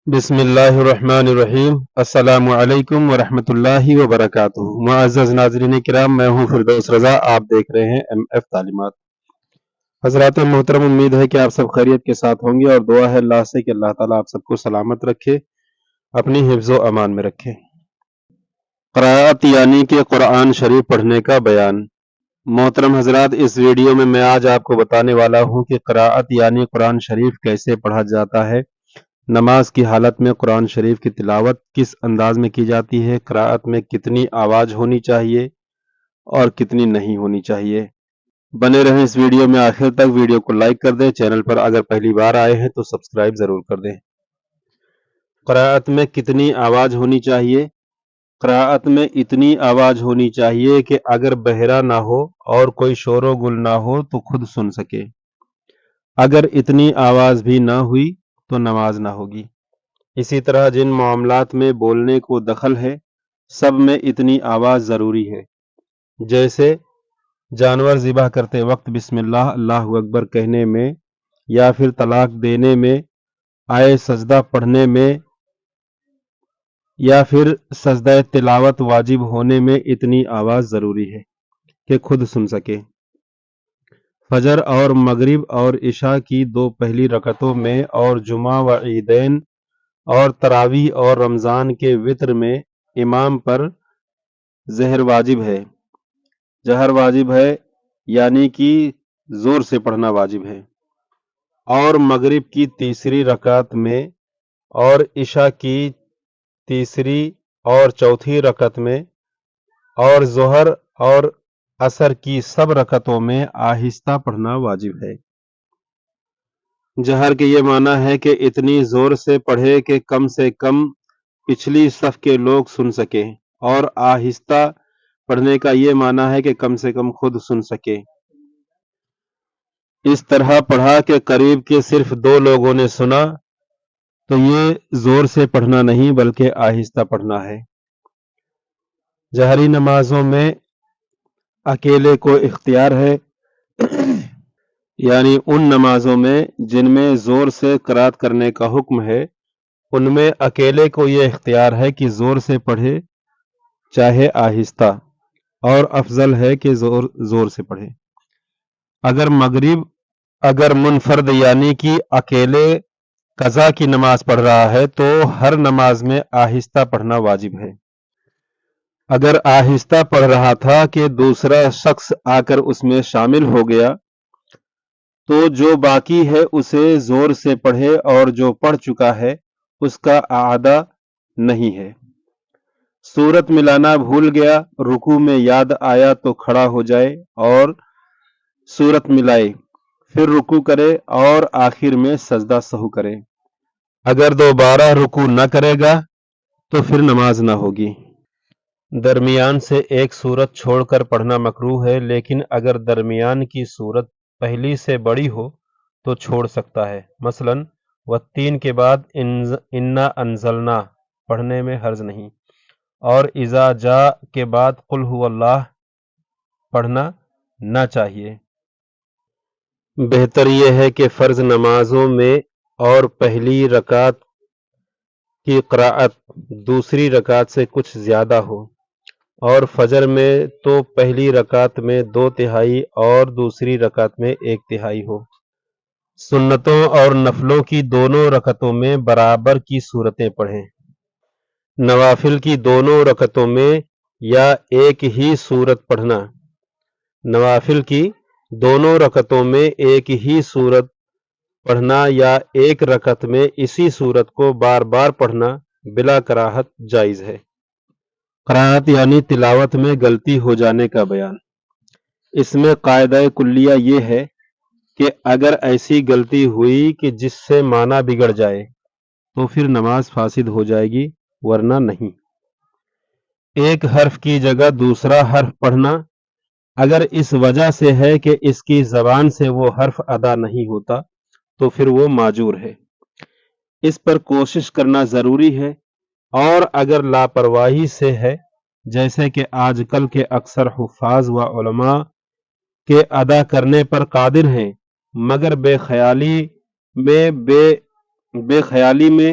بسم اللہ الرحمن الرحیم۔ السلام علیکم ورحمۃ اللہ وبرکاتہ۔ معزز ناظرین کرام، میں ہوں فردوس رضا، آپ دیکھ رہے ہیں ایم ایف تعلیمات۔ حضرات محترم، امید ہے کہ آپ سب خیریت کے ساتھ ہوں گے اور دعا ہے اللہ سے کہ اللہ تعالیٰ آپ سب کو سلامت رکھے، اپنی حفظ و امان میں رکھے۔ قرأت یعنی کہ قرآن شریف پڑھنے کا بیان۔ محترم حضرات، اس ویڈیو میں آج آپ کو بتانے والا ہوں کہ قرأت یعنی قرآن شریف کیسے پڑھا جاتا ہے، نماز کی حالت میں قرآن شریف کی تلاوت کس انداز میں کی جاتی ہے، قرأت میں کتنی آواز ہونی چاہیے اور کتنی نہیں ہونی چاہیے۔ بنے رہیں اس ویڈیو میں آخر تک۔ ویڈیو کو لائک کر دیں، چینل پر اگر پہلی بار آئے ہیں تو سبسکرائب ضرور کر دیں۔ قرأت میں کتنی آواز ہونی چاہیے؟ قرأت میں اتنی آواز ہونی چاہیے کہ اگر بہرا نہ ہو اور کوئی شور و گل نہ ہو تو خود سن سکے۔ اگر اتنی آواز بھی نہ ہوئی تو نماز نہ ہوگی۔ اسی طرح جن معاملات میں بولنے کو دخل ہے، سب میں اتنی آواز ضروری ہے، جیسے جانور ذبح کرتے وقت بسم اللہ اللہ اکبر کہنے میں، یا پھر طلاق دینے میں، آئے سجدہ پڑھنے میں، یا پھر سجدہ تلاوت واجب ہونے میں اتنی آواز ضروری ہے کہ خود سن سکے۔ فجر اور مغرب اور عشاء کی دو پہلی رکعتوں میں اور جمعہ و عیدین اور تراویح اور رمضان کے وتر میں امام پر ظہر واجب ہے، جہر واجب ہے، یعنی کہ زور سے پڑھنا واجب ہے، اور مغرب کی تیسری رکعت میں اور عشاء کی تیسری اور چوتھی رکعت میں اور ظہر اور عصر کی سب رکعتوں میں آہستہ پڑھنا واجب ہے۔ جہر کے یہ معنی ہے کہ اتنی زور سے پڑھے کہ کم سے کم پچھلی صف کے لوگ سن سکیں، اور آہستہ پڑھنے کا یہ معنی ہے کہ کم سے کم خود سن سکے۔ اس طرح پڑھا کہ قریب کے صرف دو لوگوں نے سنا تو یہ زور سے پڑھنا نہیں بلکہ آہستہ پڑھنا ہے۔ جہری نمازوں میں اکیلے کو اختیار ہے، یعنی ان نمازوں میں جن میں زور سے قرأت کرنے کا حکم ہے، ان میں اکیلے کو یہ اختیار ہے کہ زور سے پڑھے چاہے آہستہ، اور افضل ہے کہ زور سے پڑھے۔ اگر منفرد یعنی کہ اکیلے قضا کی نماز پڑھ رہا ہے تو ہر نماز میں آہستہ پڑھنا واجب ہے۔ اگر آہستہ پڑھ رہا تھا کہ دوسرا شخص آ کر اس میں شامل ہو گیا تو جو باقی ہے اسے زور سے پڑھے، اور جو پڑھ چکا ہے اس کا اعادہ نہیں ہے۔ سورت ملانا بھول گیا، رکوع میں یاد آیا تو کھڑا ہو جائے اور سورت ملائے، پھر رکوع کرے اور آخر میں سجدہ سہو کرے۔ اگر دوبارہ رکوع نہ کرے گا تو پھر نماز نہ ہوگی۔ درمیان سے ایک سورت چھوڑ کر پڑھنا مکروہ ہے، لیکن اگر درمیان کی سورت پہلی سے بڑی ہو تو چھوڑ سکتا ہے۔ مثلا والتین کے بعد انا انزلنا پڑھنے میں حرج نہیں، اور اذا جاء کے بعد قل هو اللہ پڑھنا نہ چاہیے۔ بہتر یہ ہے کہ فرض نمازوں میں اور پہلی رکعت کی قرأت دوسری رکعت سے کچھ زیادہ ہو، اور فجر میں تو پہلی رکعت میں 2/3 اور دوسری رکعت میں 1/3 ہو۔ سنتوں اور نفلوں کی دونوں رکعتوں میں برابر کی صورتیں پڑھیں۔ نوافل کی دونوں رکعتوں میں یا ایک ہی صورت پڑھنا۔ نوافل کی دونوں رکعتوں میں ایک ہی صورت پڑھنا یا ایک رکعت میں اسی صورت کو بار بار پڑھنا بلا کراہت جائز ہے۔ قرأت یعنی تلاوت میں غلطی ہو جانے کا بیان۔ اس میں قاعدہ کلیہ یہ ہے کہ اگر ایسی غلطی ہوئی کہ جس سے معنی بگڑ جائے تو پھر نماز فاسد ہو جائے گی، ورنہ نہیں۔ ایک حرف کی جگہ دوسرا حرف پڑھنا اگر اس وجہ سے ہے کہ اس کی زبان سے وہ حرف ادا نہیں ہوتا تو پھر وہ معذور ہے، اس پر کوشش کرنا ضروری ہے۔ اور اگر لاپرواہی سے ہے، جیسے کہ آج کل کے اکثر حفاظ و علماء کے ادا کرنے پر قادر ہیں مگر بے خیالی میں